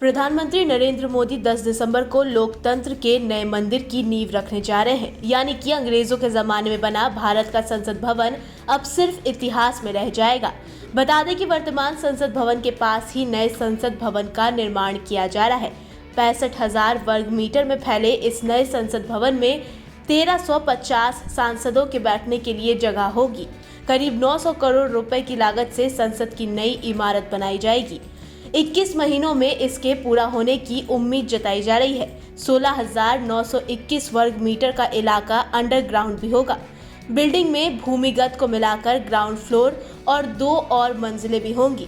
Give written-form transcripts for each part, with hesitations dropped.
प्रधानमंत्री नरेंद्र मोदी 10 दिसंबर को लोकतंत्र के नए मंदिर की नींव रखने जा रहे हैं। यानी कि अंग्रेजों के जमाने में बना भारत का संसद भवन अब सिर्फ इतिहास में रह जाएगा। बता दें कि वर्तमान संसद भवन के पास ही नए संसद भवन का निर्माण किया जा रहा है। 65,000 वर्ग मीटर में फैले इस नए संसद भवन में 1350 सांसदों के बैठने के लिए जगह होगी। करीब 900 करोड़ रुपए की लागत से संसद की नई इमारत बनाई जाएगी। 21 महीनों में इसके पूरा होने की उम्मीद जताई जा रही है। 16,921 वर्ग मीटर का इलाका अंडरग्राउंड भी होगा। बिल्डिंग में भूमिगत को मिलाकर ग्राउंड फ्लोर और 2 और मंजिलें भी होंगी।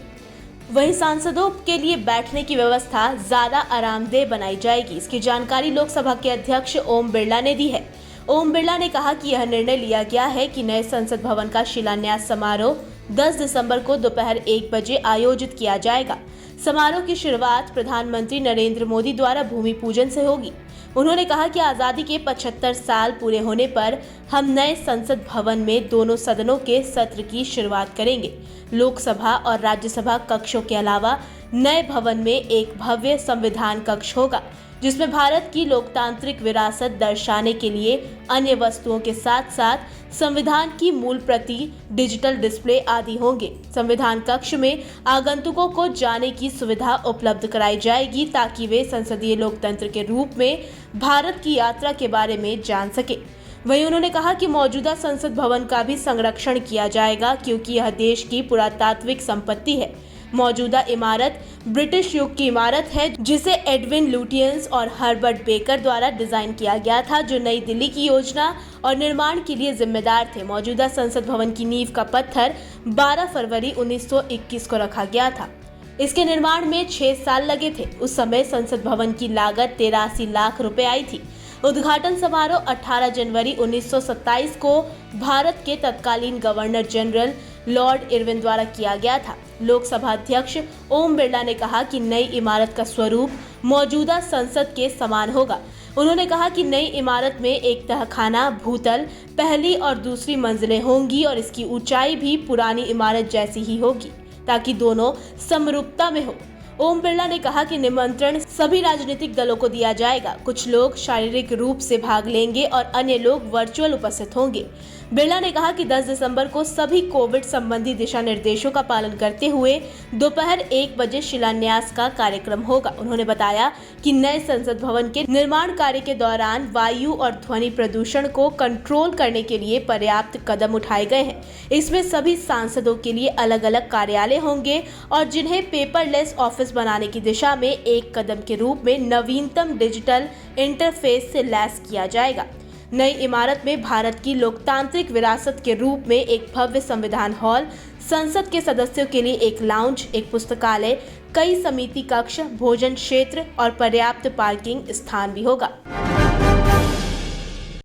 वहीं सांसदों के लिए बैठने की व्यवस्था ज्यादा आरामदेह बनाई जाएगी। इसकी जानकारी लोकसभा के अध्यक्ष ओम बिरला ने दी है। ओम बिरला ने कहा कि यह निर्णय लिया गया है कि नए संसद भवन का शिलान्यास समारोह 10 दिसंबर को दोपहर 1 बजे आयोजित किया जाएगा। समारोह की शुरुआत प्रधानमंत्री नरेंद्र मोदी द्वारा भूमि पूजन से होगी। उन्होंने कहा कि आज़ादी के 75 साल पूरे होने पर हम नए संसद भवन में दोनों सदनों के सत्र की शुरुआत करेंगे। लोकसभा और राज्यसभा कक्षों के अलावा नए भवन में एक भव्य संविधान कक्ष होगा, जिसमें भारत की लोकतांत्रिक विरासत दर्शाने के लिए अन्य वस्तुओं के साथ साथ संविधान की मूल प्रति, डिजिटल डिस्प्ले आदि होंगे। संविधान कक्ष में आगंतुकों को जाने की सुविधा उपलब्ध कराई जाएगी ताकि वे संसदीय लोकतंत्र के रूप में भारत की यात्रा के बारे में जान सके। वहीं उन्होंने कहा कि मौजूदा संसद भवन का भी संरक्षण किया जाएगा, क्योंकि यह देश की पुरातात्विक संपत्ति है। मौजूदा इमारत ब्रिटिश युग की इमारत है, जिसे एडविन लुटियंस और हर्बर्ट बेकर द्वारा डिजाइन किया गया था, जो नई दिल्ली की योजना और निर्माण के लिए जिम्मेदार थे। मौजूदा संसद भवन की नींव का पत्थर 12 फरवरी 1921 को रखा गया था। इसके निर्माण में 6 साल लगे थे। उस समय संसद भवन की लागत 83 लाख रुपए आई थी। उद्घाटन समारोह 18 जनवरी 1927 को भारत के तत्कालीन गवर्नर जनरल लॉर्ड इरविन द्वारा किया गया था। लोकसभा अध्यक्ष ओम बिरला ने कहा कि नई इमारत का स्वरूप मौजूदा संसद के समान होगा। उन्होंने कहा कि नई इमारत में एक तहखाना, भूतल, पहली और दूसरी मंजिलें होंगी और इसकी ऊंचाई भी पुरानी इमारत जैसी ही होगी, ताकि दोनों समरूपता में हो। ओम बिरला ने कहा कि निमंत्रण सभी राजनीतिक दलों को दिया जाएगा। कुछ लोग शारीरिक रूप से भाग लेंगे और अन्य लोग वर्चुअल उपस्थित होंगे। बिरला ने कहा कि 10 दिसंबर को सभी कोविड संबंधी दिशा निर्देशों का पालन करते हुए दोपहर 1 बजे शिलान्यास का कार्यक्रम होगा। उन्होंने बताया कि नए संसद भवन के निर्माण कार्य के दौरान वायु और ध्वनि प्रदूषण को कंट्रोल करने के लिए पर्याप्त कदम उठाए गए हैं। इसमें सभी सांसदों के लिए अलग अलग कार्यालय होंगे और जिन्हें पेपरलेस ऑफिस बनाने की दिशा में एक कदम के रूप में नवीनतम डिजिटल इंटरफेस से लैस किया जाएगा। नई इमारत में भारत की लोकतांत्रिक विरासत के रूप में एक भव्य संविधान हॉल, संसद के सदस्यों के लिए एक लाउंज, एक पुस्तकालय, कई समिति कक्ष, भोजन क्षेत्र और पर्याप्त पार्किंग स्थान भी होगा।